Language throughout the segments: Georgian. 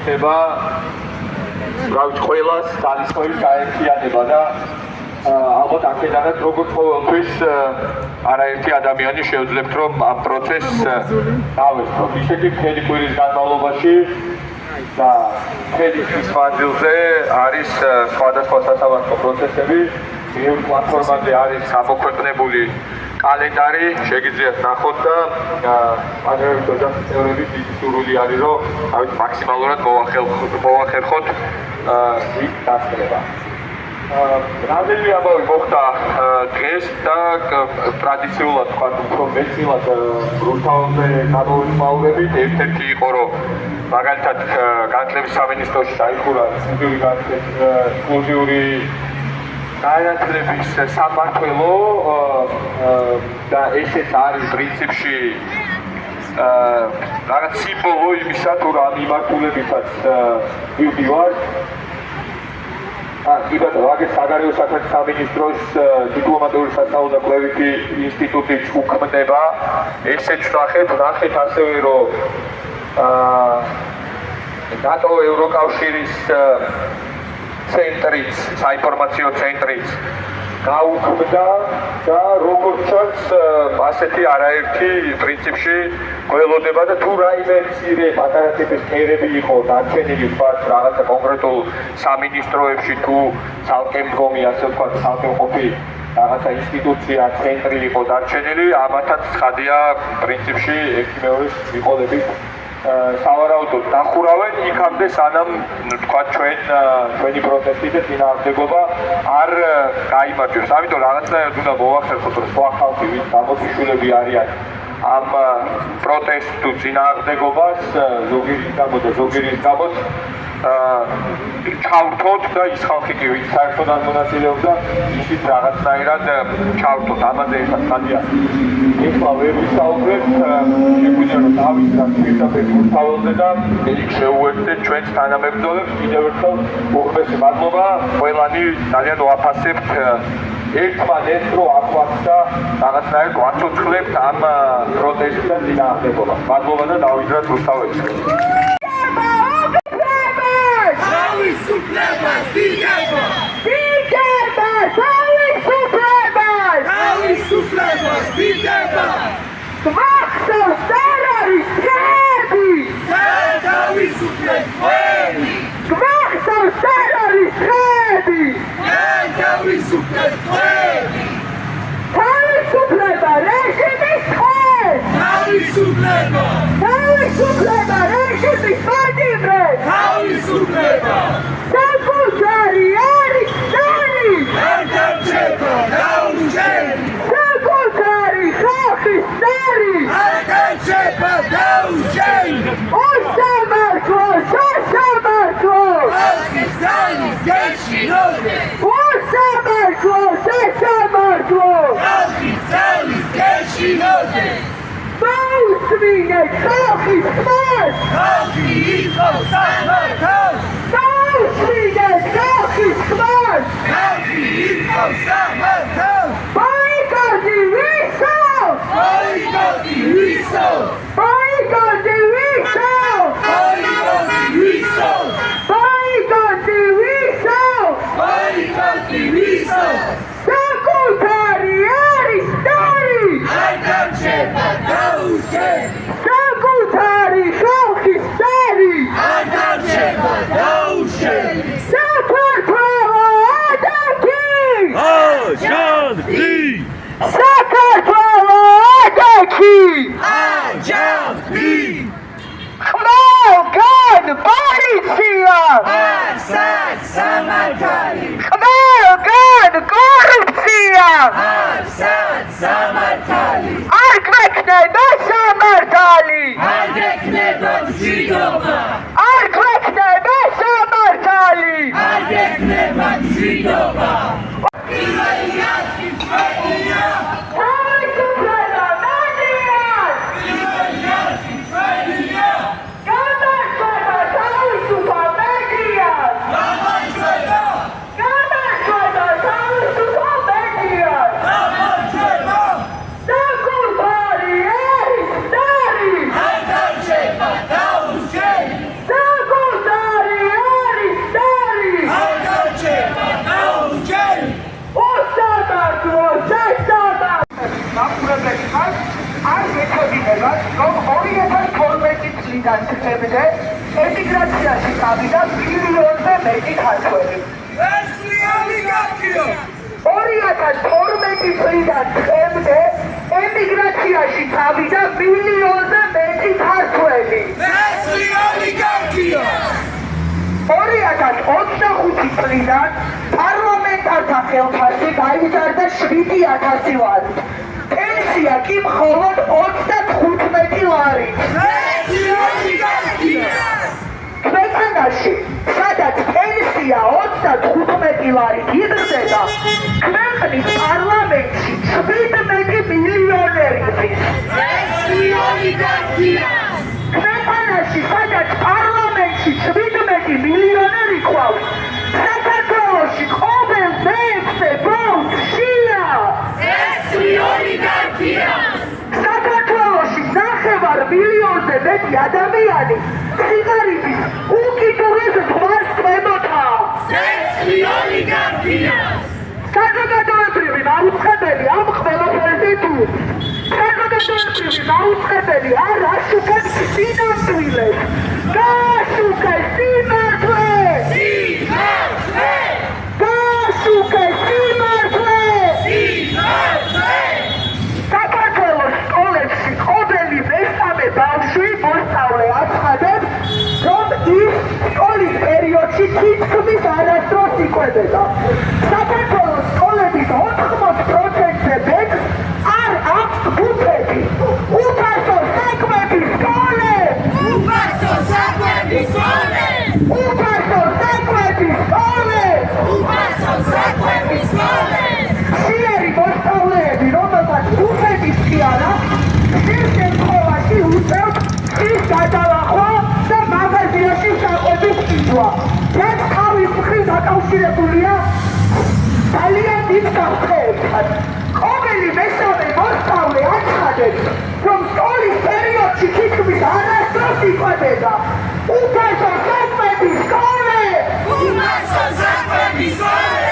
ხდება ყველას ძალისხმევის გაერთიანება და ალბათ აქედანაც როგორც ყოველთვის არაერთი ადამიანი შეუძლებთ რომ ამ პროცესს დავესწროთ. ისეთი მთელი კვირის განმავლობაში და მთელი თვის მანძილზე არის სხვადასხვა სასამართლო პროცესები. ბევრ პლატფორმაზე არის გამოქვეყნებული კალენდარი, შეგიძლიათ ნახოთ და პანელების ოჯახის წევრების დიდი სურვილი არის რომ მაქსიმალურად მოვახერხოთ ის დასწრება. რამდენიმე ამბავი მოხდა დღეს და ტრადიციულად თქვა უფრო მეტწილად რუსთავზე გამოვიმაურებით. ერთ-ერთი იყო რომ მაგალითად განათლების სამინისტროში დაიხურა ინკლუზიური განათლების სამმართველო და ესეც არის პრინციპში რაღაც სიმბოლო იმისა თუ რა მიმართულებითაც მივდივარ. Ვაგეს საგარეო საქმეთა სამინისტროს დიპლომატიური სასწავლო და კვლევითი ინსტიტუტიც უქმდება. ესეც ვნახეთ ასევე რომ ნატო ევროკავშირის ცენტრიც, საინფორმაციო ცენტრიც გაუქმდა და როგორც ჩანს ასეთი არაერთი პრინციპში გველოდება და თუ რაიმე მცირე პატარა ტიპის ფერები იყო დარჩენილი თქვათ რაღაცა კონკრეტულ სამინისტროებში თუ ცალკე მდგომი ასე ვთქვათ ცალკე ყოფი რაღაცა ინსტიტუცია ცენტრი იყო დარჩენილი ამათაც ცხადია პრინციპში ერთიმეორის მიყოლებით სავარაუდოდ დახურავენ იქამდე სანამ თქვა ჩვენი პროტესტი და წინააღმდეგობა არ გაიმარჯვებს. ამიტომ რაღაცნაირად უნდა მოვახერხოთ რომ სხვა ხალხი ვინც გამოციშულები არიან ამ პროტესტულ წინააღმდეგობას ზოგიერთის გამო და ზოგიერთის გამო ჩავრთოთ და ის ხალხი კი ვინც საერთოდ არ მონაწილეობდა ისიც რაღაცნაირად ჩავრთოთ. ამაზე ერთად ხადია ეხლა ვერ ვისაუბრებთ შეგვიძლია რომ დავიწყოთ პირდაპირ რუსთაველზე და იქ შეუერთდეთ ჩვენს თანამებრძოლებს. კიდევ ერთხელ უღრმესი მადლობა. ყველანი ძალიან ვაფასებთ ერთმანეთს რომ აყვართ და რაღაცნაირად ვაცოცხლებთ ამ პროტესტს და წინააღმდეგობას. მადლობა და დავიძრათ რუსთაველს. Თავისუფლებას დიდება! დიდება! თავისუფლებას! თავისუფლებას დიდება! გვახსოვს ტერორისტები! თავისუფლებს ყველი! გვახსოვს ტერორისტები! თავისუფლებს ყველი! თავისუფლება რეჟიმის ხეს! თავისუფლება! თავისუფლება რეჟიმის მოდიბრებს! თავისუფლება! საკუთარი არის წელი! არ დარჩება დაუჯერი! საკუთარი ხალხის წელი! არ დარჩება დაუჯერი! უსამართლო! სასამართლო! ხალხის ძალის გეშინოდეს! უსამართლო! სასამართლო! ხალხის ძალის გეშინოდეს! Bausmīnēt ხალხის ხმას! ხალხი იწვევს სამართალს! Bausmīnēt ხალხის ხმას! ხალხი იწვევს სამართალს! Boikoti visu! Boikoti visu! Boikoti visu! Boikoti visu! Boikoti visu! Boikoti visu! Sakutari არის წელი! არ დარჩება დაუჯერი! Sakutari ხალხის წელი! არ დარჩება დაუჯერი! საქართველო ადაკი! აჯანყი! საქართველო ადაკი! აჯანყი! ყველგან პოლიცია! არსად სამართალი! ყველგან კორუფცია! არსად სამართალი! არ გვექნება სამართალი! არ გექნება მშვიდობა! არ გვექნება სამართალი! არ გექნება მშვიდობა! პირველი არხი ჩვენია! თავისუფლება მადიან! პირველი არხი ჩვენია! გამარჯვება თავისუფალ მედიას! გამარჯვება! გამარჯვება თავისუფალ მედიას! გამარჯვება! საკუთარი არის წელი! არ დარჩება დაუჯერი! წლიდან დღემდე ემიგრაციაში გავიდა მილიონზე მეტი ქართველი. ეს ოლიგარქია 2012 წლიდან დღემდე ემიგრაციაში გავიდა მილიონზე მეტი ქართველი. ეს ოლიგარქია 2025 წლიდან პარლამენტართა ხელფასი გაიზარდა 7,000 ლარით. პენსია კი მხოლოდ 35 ლარით. ეს ოლიგარქია ქვეყანაში, სადაც პენსია 35 ლარით იზრდება, ქვეყნის პარლამენტში 17 მილიონერი ხდის. ეს ოლიგარქია ქვეყანაში, სადაც პარლამენტში 17 მილიონერი ყავს, საქართველოში ყოველ მეექვსე ბავშვ შია. ეს ოლიგარქია საქართველოში 9 მილიონზე მეტი ადამიანი სიგარეტის უკიდურეს ზღვას კვებოთაა. ეს ოლიგარქია საზოგადოებრივი მაუწყებელი ამ ყველაფერზე თუ საზოგადოებრივი მაუწყებელი არ აშუქებს სინამდვილეს. გააშუქეს სიმართლე! სიმართლე გააშუქეს სიმართლე! სიმართლე საქართველოს სკოლებში ყოველი მესამე ბავშვი მოსწავლე აცხადებს, რომ ის სკოლის პერიოდში თითქმის არასდროს იკვებება. საქართველოს სკოლების 80%-ზე ბედს არ აქვს ბუფეტი. უფასო საკვების სკოლებს! უფასო საკვების სკოლებს უფასო საკვების სკოლებს! უფასო საკვების სკოლებს ხშირი მოსწავლეები, რომელთაც ბუფეტის კი არ აქვს, ხშირ შემთხვევაში უწევთ ხის გადალახვა და მაღაზიაში საკვების ყიდვა, რაც თავის მხრივ დაკავშირებულია ძალიან დიდ საფრთხეებთან. ყოველი მესამე მოსწავლე აცხადებს, რომ სკოლის პერიოდში თითქმის არასდროს იკვებება. უფასო საკვების სკოლებს! უფასო საკვების სკოლებს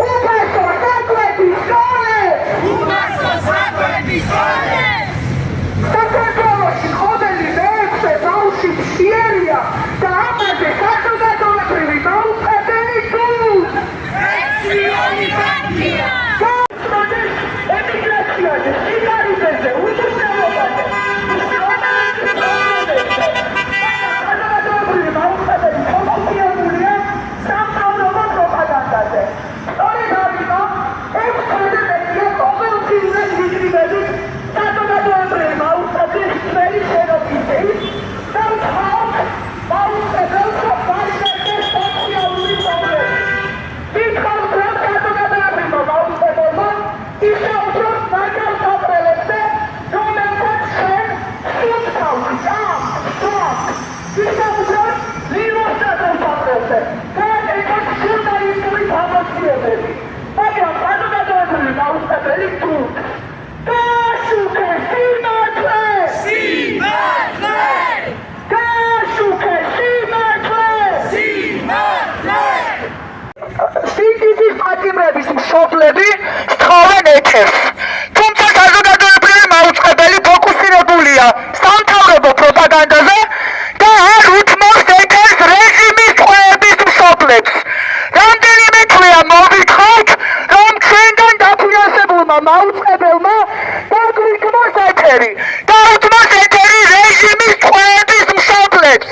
უფასო საკვების სკოლებს! უფასო საკვების სკოლებს საქართველოში ყოველი მეექვსე ბავშვი მშიერია და ამაზე საზოგადოებრივი მაუწყებელი თუ ეს ოლიგარქია გასწროდეს ემიგრაციაში, სიგარეტებზე, უწესრიგობაზე, საზოგადოებრივი მაუწყებელი ფოკუსირებულია სამთავრობო პროპაგანდაზე. სწორედ ამიტომ 6 წელზე მეტია ყოველწლიურად ვიკრიბებით საზოგადოებრივი მაუწყებლის ძველი შენობისთვის და ვთხოვთ მაუწყებელს, რომ არ შექმნეს სოციალური პრობლემები. ვთხოვთ, რომ საზოგადოებრივმა მაუწყებელმა ისაუბროს მაგარ საყრელებზე, რომელსაც შენ სულ თავი ჭამთ. ისაუბროს ლიმოსტატურ საყრელზე და ეკოს ჟურნალისტური გამოცდილებები. მაგრამ საზოგადოებრივი მაუწყებელი თურქ. გააშუქეს სიმართლე! სიმართლე გააშუქეს სიმართლე! სიმართლე სინთეზის პატიმრების მშობლები სთხოვენ ეთერს. თუმცა საზოგადოებრივი მაუწყებელი ფოკუსირებულია სამთავრობო პროპაგანდაზე და არ უთმობს ეთერს რეჟიმის ტყვეების მშობლებს. რამდენიმე თვეა მოვითხოვთ, რომ ჩვენგან დაფინანსებულმა მაუწყებელმა დაგვიქმნოს ეთერი და უთმოს ეთერი რეჟიმის ტყვეების მშობლებს.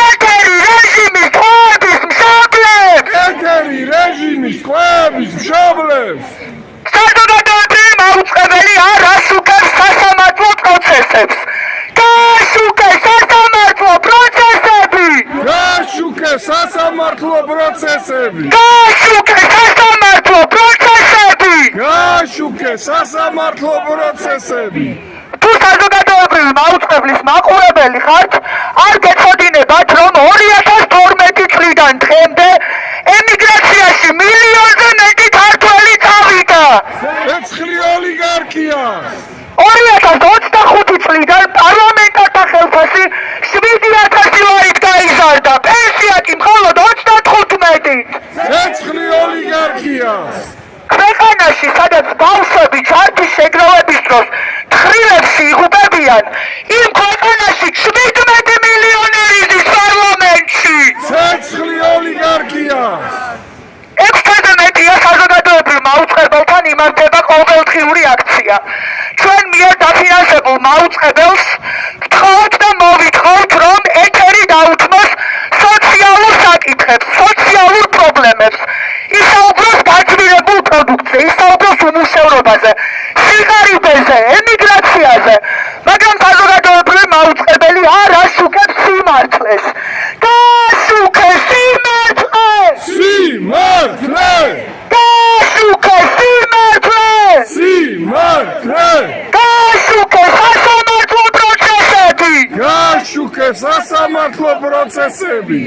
ეთერი რეჟიმის ტყვეების მშობლებს! ეთერი რეჟიმის ტყვეების მშობლებს! საზოგადოებრივი მაუწყებელი არ აშუქებს სასამართლო პროცესებს. გააშუქეს სასამართლო პროცესები! გააშუქეს სასამართლო პროცესები! გააშუქეს სასამართლო პროცესები! გააშუქეს სასამართლო პროცესები! თუ საზოგადოებრივი მაუწყებლის მაყურებელი ხართ, არ გეცოდინებათ, რომ 2012 წლიდან დღემდე ემიგრაციაში მილიონზე მეტი ქართველი წავიდა. ეცხლი ოლიგარქია! 2025 წლიდან პარლამენტართა ხელფასი 7,000 ლარით გაიზარდა, პენსია კი მხოლოდ 35. ეცხლი ოლიგარქია! ქვეყანაში, სადაც ბავშვები ჩარჩის შეგროვების დროს თხრილებში იღუპებიან, იმ ქვეყანაში 17 მილიონი გამართება ყოველდღიური აქცია. ჩვენ მიერ დაფინანსებულ მაუწყებელს გთხოვთ და მოვითხოვთ, რომ ეთერი დაუთმოს სოციალურ საკითხებს, სოციალურ პრობლემებს. ისაუბროს გაძვირებულ პროდუქტზე, ისაუბროს უმუშევრობაზე, სიღარიბეზე, ემიგრაციაზე, მაგრამ საზოგადოებრივი მაუწყებელი არ აშუქებს სიმართლეს. გააშუქეს სიმართლეს! სიმართლე! გააშუქეს სიმართლეს! სიმართლე! გააშუქეს სასამართლო პროცესები! გააშუქეს სასამართლო პროცესები!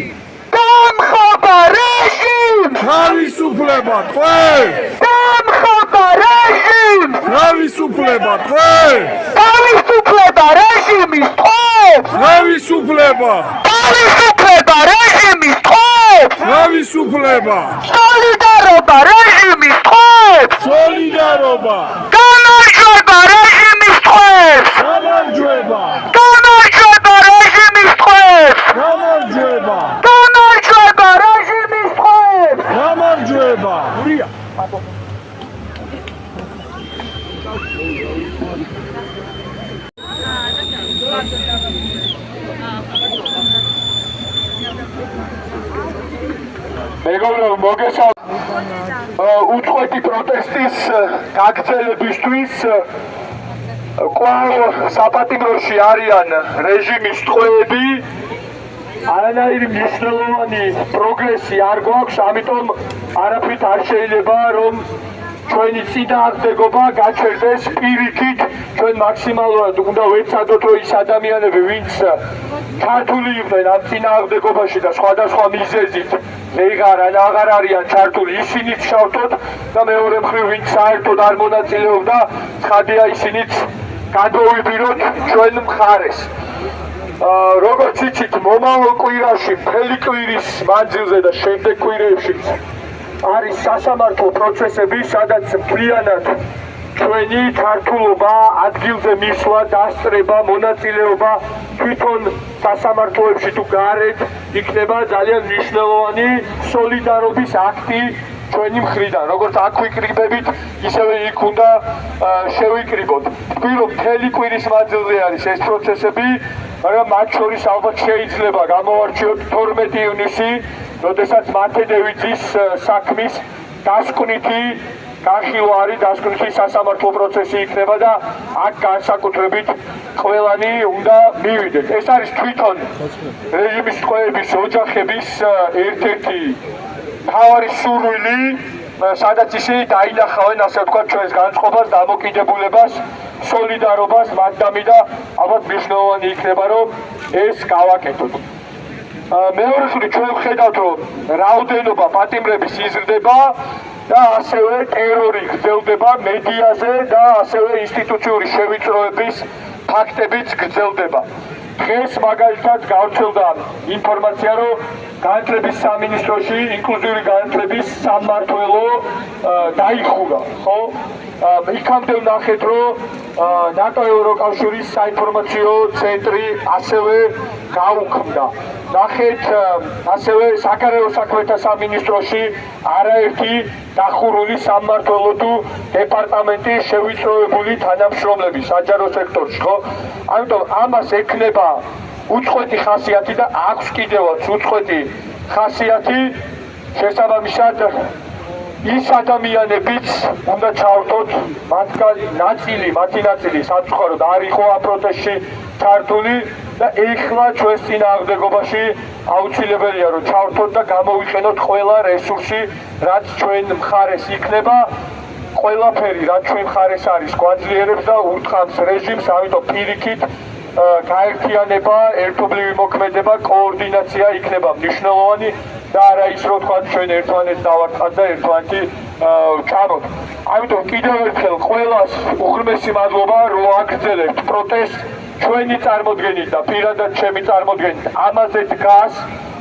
დამხობა რეჟიმს! თავისუფლება თქვენ! დამხობა რეჟიმს! თავისუფლება თქვენ! თავისუფლება რეჟიმის თხოვს! თავისუფლება! თავისუფლება რეჟიმის თხოვს! თავისუფლება! სოლიდარობა რეჟიმის თხოვს! სოლიდარობა! გამარჯვება რეჟიმის თხოვს! გამარჯვება! გამარჯვება რეჟიმის თხოვს! გამარჯვება! გამარჯვება რეჟიმის თხოვს! გამარჯვება! მეგობრებო, უწყვეტი პროტესტის გაგრძელებისთვის კვლავ საპატიმროში არიან რეჟიმის ტყვეები. არანაირი მნიშვნელოვანი პროგრესი არ გვაქვს, ამიტომ არაფრით არ შეიძლება რომ ჩვენი წინააღმდეგობა გაჩერდეს პირიქით. ჩვენ მაქსიმალურად უნდა ვეცადოთ, რომ ის ადამიანები, ვინც ჩართული იყვნენ ამ წინააღმდეგობაში და სხვადასხვა მიზეზით აღარ არიან ჩართული, ისინიც ჩავთოთ და მეორე მხრივ, ვინც საერთოდ არ მონაწილეობდა, ცხადია ისინიც გადმოვიბიროთ ჩვენ მხარეს. როგორც იცით, მომავალ კვირაში, მთელი კვირის მანძილზე და შემდეგ კვირებშიც არის სასამართლო პროცესები, სადაც მთლიანად ჩვენი ჩართულობა, ადგილზე მისვლა, დასწრება, მონაწილეობა თვითონ სასამართლოებში თუ გარეთ იქნება ძალიან მნიშვნელოვანი სოლიდარობის აქტი ჩვენი მხრიდან. როგორც აქ ვიკრიბებით, ისევე იქ უნდა შევიკრიბოთ. თქვი რომ მთელი კვირის მანძილზე არის ეს პროცესები, მაგრამ მათ შორის ალბათ შეიძლება გამოვარჩიოთ 12 ივნისი, როდესაც მათედევიძის საქმის დასკვნითი განხილვა არის, დასკვნითი სასამართლო პროცესი იქნება და აქ განსაკუთრებით ყველანი უნდა მივიდეს. ეს არის თვითონ რეჟიმის ტყვეების ოჯახების ერთ-ერთი მთავარი სურვილი, სადაც ისინი დაინახავენ, ასე ვთქვათ, ჩვენს განწყობას, დამოკიდებულებას, სოლიდარობას მათდამი და ალბათ მნიშვნელოვანი იქნება, რომ ეს გავაკეთოთ. მეორე ხრი ჩვენ ვხედავთ, რომ რაოდენობა პატიმრების იზრდება და ასევე ტერორი გრძელდება მედიაზე და ასევე ინსტიტუციური შევიწროების ფაქტებიც გრძელდება. დღეს მაგალითად გავრცელდა ინფორმაცია, რომ განათლების სამინისტროში ინკლუზიური განათლების სამმართველო დაიხურა, ხო? იქამდე ვნახეთ, რომ ნატო ევროკავშირის საინფორმაციო ცენტრი ასევე გაუქმდა. ნახეთ ასევე საგარეო საქმეთა სამინისტროში არაერთი დახურული სამმართველო თუ დეპარტამენტი შევიწროებული თანამშრომლები საჯარო სექტორში, ხო? ამიტომ ამას ექნება უწყვეტი ხასიათი და აქვს კიდევაც უწყვეტი ხასიათი. შესაბამისად ის ადამიანებიც უნდა ჩავთოთ, მათი ნაწილი სამწუხაროდ არ იყო ამ პროტესტში ჩართული და ეხლა ჩვენს წინააღმდეგობაში აუცილებელია რომ ჩავთოთ და გამოვიყენოთ ყველა რესურსი, რაც ჩვენ მხარეს იქნება. ყველაფერი, რაც ჩვენ მხარეს არის, გვაძლიერებს და ურტყამს რეჟიმს, ამიტომ პირიქით გაერთიანება, ერთობლივი მოქმედება, კოორდინაცია იქნება მნიშვნელოვანი და არა ის რომ თქვა ჩვენ ერთმანეთს დავარტყათ და ერთმანეთი ჩამოთ. ამიტომ კიდევ ერთხელ ყველას უღრმესი მადლობა რომ აგრძელებთ პროტესტს ჩვენი წარმოდგენით და პირადად ჩემი წარმოდგენით ამაზე დგას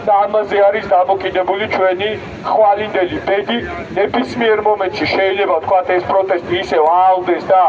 და ამაზე არის დამოკიდებული ჩვენი ხვალინდელი ბედი. ნებისმიერ მომენტში შეიძლება თქვა ეს პროტესტი ისევ აალდეს და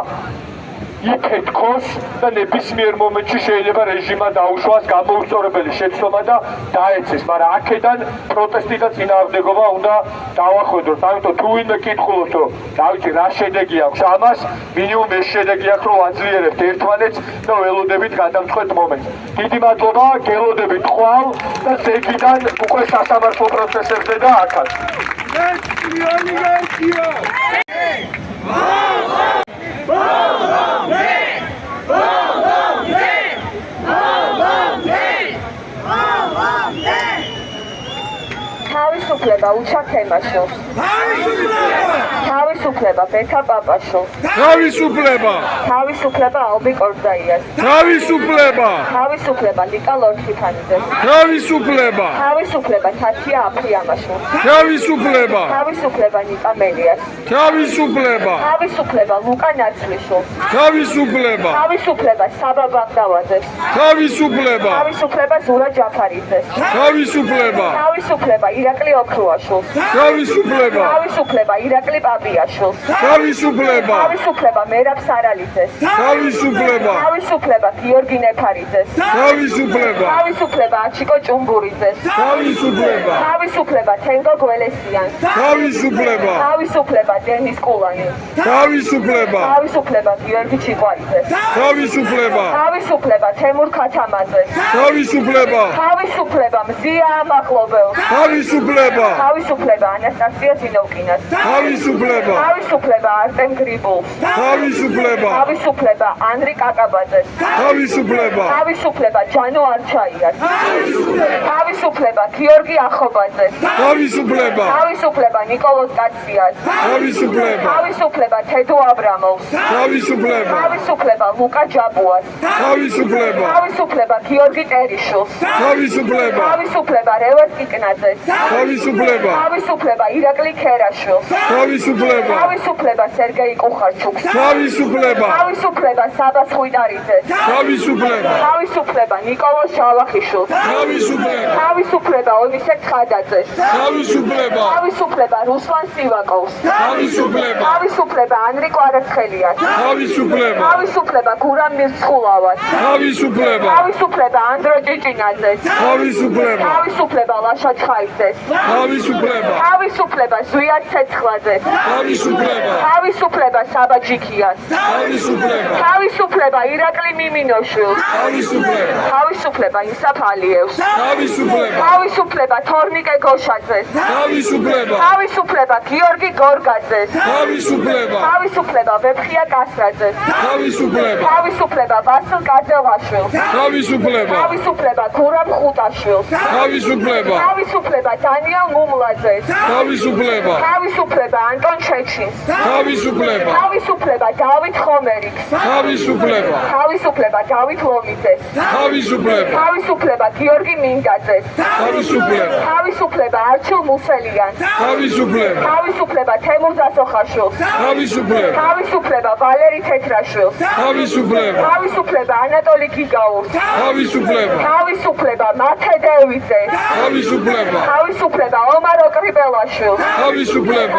იფეთქოს და ნებისმიერ მომენტში შეიძლება რეჟიმმა დაუშვას გამოუსწორებელი შეცდომა და დაეცეს, მაგრამ აქედან პროტესტი და წინააღმდეგობა უნდა დავახვედროთ. ამიტომ თუ ვინმე კითხულობს, რომ დავიცი რა შედეგი აქვს ამას, მინიმუმ ეს შედეგი აქვს, რომ აძლიერებთ ერთმანეთს და ველოდებით გადამწყვეტ მომენტს. დიდი მადლობა, გელოდებით ხვალ და ზეგიდან უკვე სასამართლო პროცესებზე და აქაც. თავისუფლება უჩაქემაშო, თავისუფლება ბექა პაპაშო, თავისუფლება ალბი კორდაიას, თავისუფლება ლიკა ლორჩიფანიძე, თავისუფლება თათია აფრიამაშო, თავისუფლება ნიკა მელიას, თავისუფლება ლუკა ნაცვლიშო, თავისუფლება საბა ბაღდავაძეს, თავისუფლება ზურა ჯაფარიძეს, თავისუფლება ირაკლი ოქრუაშვილს, თავისუფლება ირაკლი პაპიაშვილს, თავისუფლება მერაბ სარალიძეს, თავისუფლება გიორგი ნეფარიძეს, თავისუფლება აჩიკო ჭუმბურიძეს, თავისუფლება თენგო გველესიანს, თავისუფლება დენის კულანის, თავისუფლება გიორგი ჩიყვაიძეს, თავისუფლება თემურ ქათამაძეს, თავისუფლება მზია ამაღლობელს, თავისუფლება ანასტასია ზინოვკინას, თავისუფლება არტემ გრიბულს, თავისუფლება ანრი კაკაბაძეს, თავისუფლება ჯანო არჩაიას, თავისუფლება გიორგი ახობაძეს, თავისუფლება ნიკოლოზ კაციას, თავისუფლება თედო აბრამოვს, თავისუფლება ლუკა ჯაბუას, თავისუფლება გიორგი ტერიშულს, თავისუფლება რევას კიკნაძეს, თავისუფლება ირაკლი ქერაშვილს, თავისუფლება სერგეი კუხარჩუკს, თავისუფლება საბას ხვიტარიძეს, თავისუფლება ნიკოლოზ შალახიშვილს, თავისუფლება ონისე ცხადაძეს, თავისუფლება რუსლან სივაკოვს, თავისუფლება ანრი კვარაცხელიას, თავისუფლება გურამ მირცხულავას, თავისუფლება ანდრო ჭიჭინაძეს, თავისუფლება ლაშა ჩხაიძეს, თავისუფლება ზვიად ცეცხლაძეს, თავისუფლება საბა ჯიქიას, თავისუფლება ირაკლი მიმინოშვილს, თავისუფლება ისაფ ალიევს, თავისუფლება თორნიკე გოშაძეს, თავისუფლება გიორგი გორგაძეს, თავისუფლება ვეფხია კასრაძეს, თავისუფლება ვასილ კაძელაშვილს, თავისუფლება გურამ ხუტაშვილს, თავისუფლება დანიელ მუმლაძეს, თავისუფლება ანტონ ჩეჩინს, თავისუფლება დავით ხომერიks, თავისუფლება დავით ლომიძეს, თავისუფლება გიორგი მინდაძეს, თავისუფლება არჩილ მუსელიანს, თავისუფლება თემურ ზასოხაშვილს, თავისუფლება ვალერი თეთრაშვილს, თავისუფლება ანატოლი გიგაურს, თავისუფლება მათე დევიძეს, თავისუფლება ომარ ოკრიბელაშვილს,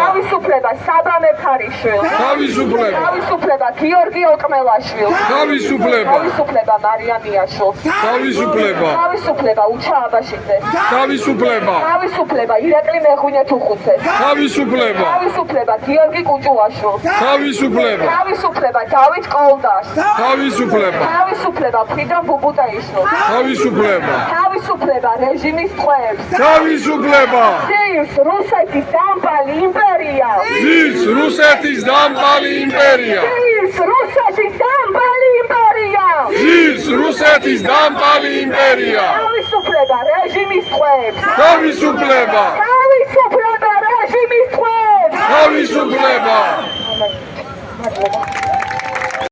თავისუფლება საბა მეფარიშვილს, თავისუფლება გიორგი ოკმელაშვილს, თავისუფლება მარია მიაშვილს, თავისუფლება უჩა აბაშიძეს, თავისუფლება ირაკლი მეღვინეთუხუცეს, თავისუფლება გიორგი კუჭუაშვილს, თავისუფლება დავით კოლდარს, თავისუფლება ფრიდონ ბუბუტაიშვილს, თავისუფლება რეჟიმის წყლებს, ზის რუსეთის დამპალი იმპერია, Zis Rusetis dampali imperija! ზის რუსეთის დამპალი იმპერია, თავისუფლება რეჟიმის წყლებს, Თავისუფლება! რეჟიმის წყლებს, Თავისუფლება! მადლობა.